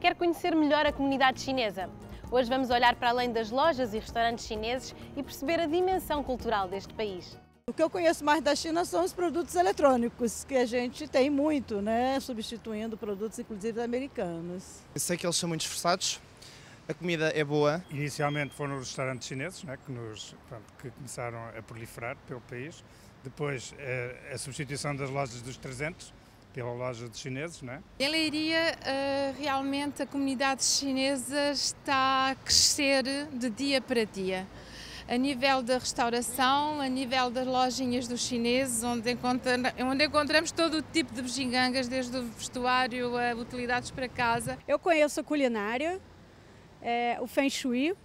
Quer conhecer melhor a comunidade chinesa? Hoje vamos olhar para além das lojas e restaurantes chineses e perceber a dimensão cultural deste país. O que eu conheço mais da China são os produtos eletrônicos, que a gente tem muito, né? Substituindo produtos, inclusive, americanos. Eu sei que eles são muito esforçados, a comida é boa. Inicialmente foram os restaurantes chineses, né, que começaram a proliferar pelo país. Depois a substituição das lojas dos 300 pela loja dos chineses. Né? Em Leiria, realmente a comunidade chinesa está a crescer de dia para dia. A nível da restauração, a nível das lojinhas dos chineses, onde encontramos todo o tipo de bugigangas, desde o vestuário a utilidades para casa. Eu conheço a culinária, o Feng Shui,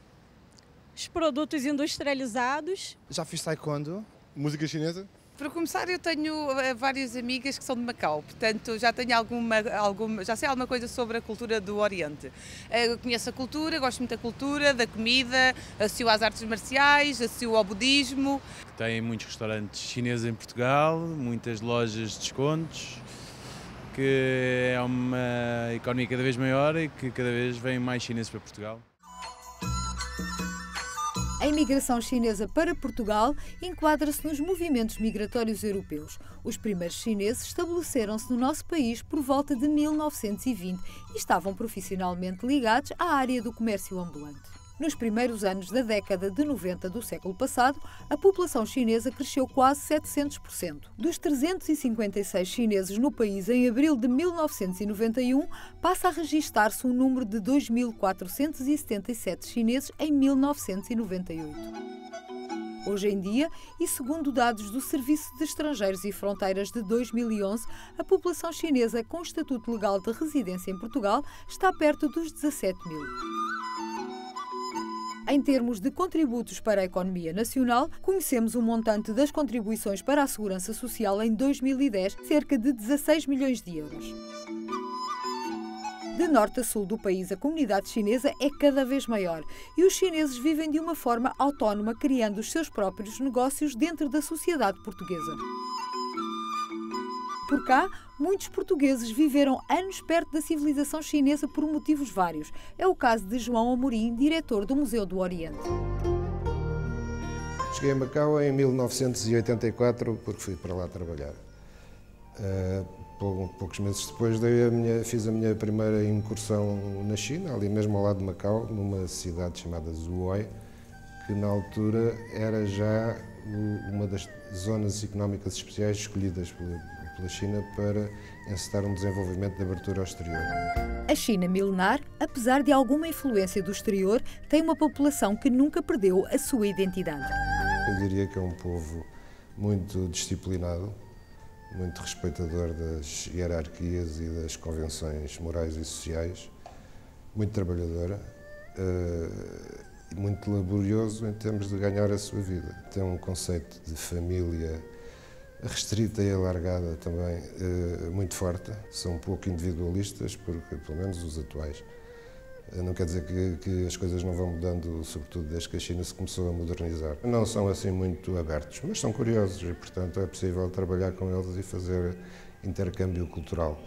os produtos industrializados. Já fiz taekwondo. Música chinesa? Para começar, eu tenho várias amigas que são de Macau, portanto já tenho já sei alguma coisa sobre a cultura do Oriente. Eu conheço a cultura, gosto muito da cultura, da comida, associo às artes marciais, associo ao budismo. Tem muitos restaurantes chineses em Portugal, muitas lojas de descontos, que é uma economia cada vez maior e que cada vez vêm mais chineses para Portugal. A imigração chinesa para Portugal enquadra-se nos movimentos migratórios europeus. Os primeiros chineses estabeleceram-se no nosso país por volta de 1920 e estavam profissionalmente ligados à área do comércio ambulante. Nos primeiros anos da década de 90 do século passado, a população chinesa cresceu quase 700%. Dos 356 chineses no país em abril de 1991, passa a registar-se um número de 2.477 chineses em 1998. Hoje em dia, e segundo dados do Serviço de Estrangeiros e Fronteiras de 2011, a população chinesa com estatuto legal de residência em Portugal está perto dos 17 mil. Em termos de contributos para a economia nacional, conhecemos o montante das contribuições para a Segurança Social em 2010, cerca de 16 milhões de euros. De norte a sul do país, a comunidade chinesa é cada vez maior e os chineses vivem de uma forma autónoma, criando os seus próprios negócios dentro da sociedade portuguesa. Por cá, muitos portugueses viveram anos perto da civilização chinesa por motivos vários. É o caso de João Amorim, diretor do Museu do Oriente. Cheguei a Macau em 1984 porque fui para lá trabalhar. Poucos meses depois fiz a minha primeira incursão na China, ali mesmo ao lado de Macau, numa cidade chamada Zhuhai, que na altura era já uma das zonas económicas especiais escolhidas pela China para encetar um desenvolvimento de abertura ao exterior. A China milenar, apesar de alguma influência do exterior, tem uma população que nunca perdeu a sua identidade. Eu diria que é um povo muito disciplinado, muito respeitador das hierarquias e das convenções morais e sociais, muito trabalhadora e muito laborioso em termos de ganhar a sua vida. Tem um conceito de família restrita e alargada também muito forte. São um pouco individualistas, porque pelo menos os atuais. Não quer dizer que as coisas não vão mudando, sobretudo desde que a China se começou a modernizar. Não são assim muito abertos, mas são curiosos e, portanto, é possível trabalhar com eles e fazer intercâmbio cultural.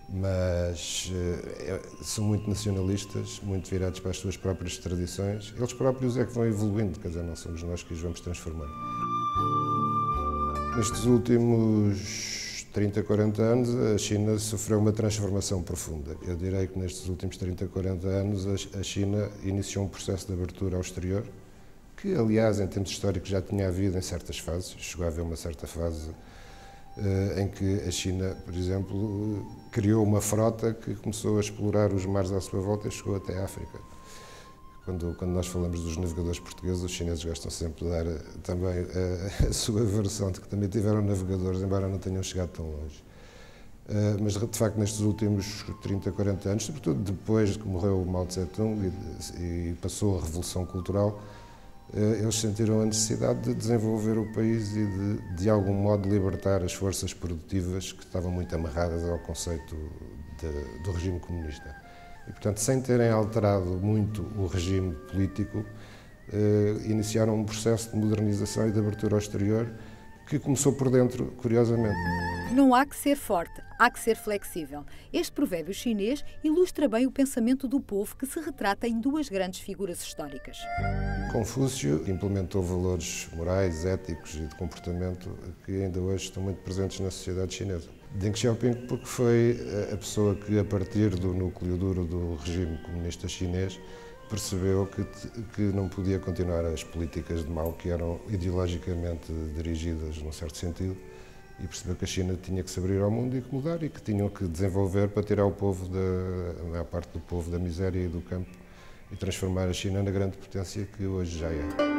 Mas são muito nacionalistas, muito virados para as suas próprias tradições. Eles próprios é que vão evoluindo, quer dizer, não somos nós que os vamos transformar. Nestes últimos 30, 40 anos, a China sofreu uma transformação profunda. Eu direi que nestes últimos 30, 40 anos, a China iniciou um processo de abertura ao exterior, que, aliás, em termos históricos já tinha havido em certas fases. Chegou a haver uma certa fase em que a China, por exemplo, criou uma frota que começou a explorar os mares à sua volta e chegou até a África. Quando nós falamos dos navegadores portugueses, os chineses gostam sempre de dar também a sua versão de que também tiveram navegadores, embora não tenham chegado tão longe. Mas, de facto, nestes últimos 30, 40 anos, sobretudo depois de que morreu o Mao Tse-tung e passou a Revolução Cultural, eles sentiram a necessidade de desenvolver o país e de algum modo, libertar as forças produtivas que estavam muito amarradas ao conceito do regime comunista. E, portanto, sem terem alterado muito o regime político, iniciaram um processo de modernização e de abertura ao exterior que começou por dentro, curiosamente. Não há que ser forte, há que ser flexível. Este provérbio chinês ilustra bem o pensamento do povo que se retrata em duas grandes figuras históricas. Confúcio implementou valores morais, éticos e de comportamento que ainda hoje estão muito presentes na sociedade chinesa. Deng Xiaoping porque foi a pessoa que, a partir do núcleo duro do regime comunista chinês, percebeu que não podia continuar as políticas de Mao, que eram ideologicamente dirigidas num certo sentido, e percebeu que a China tinha que se abrir ao mundo e que mudar, e que tinham que desenvolver para tirar a maior parte do povo da miséria e do campo e transformar a China na grande potência que hoje já é.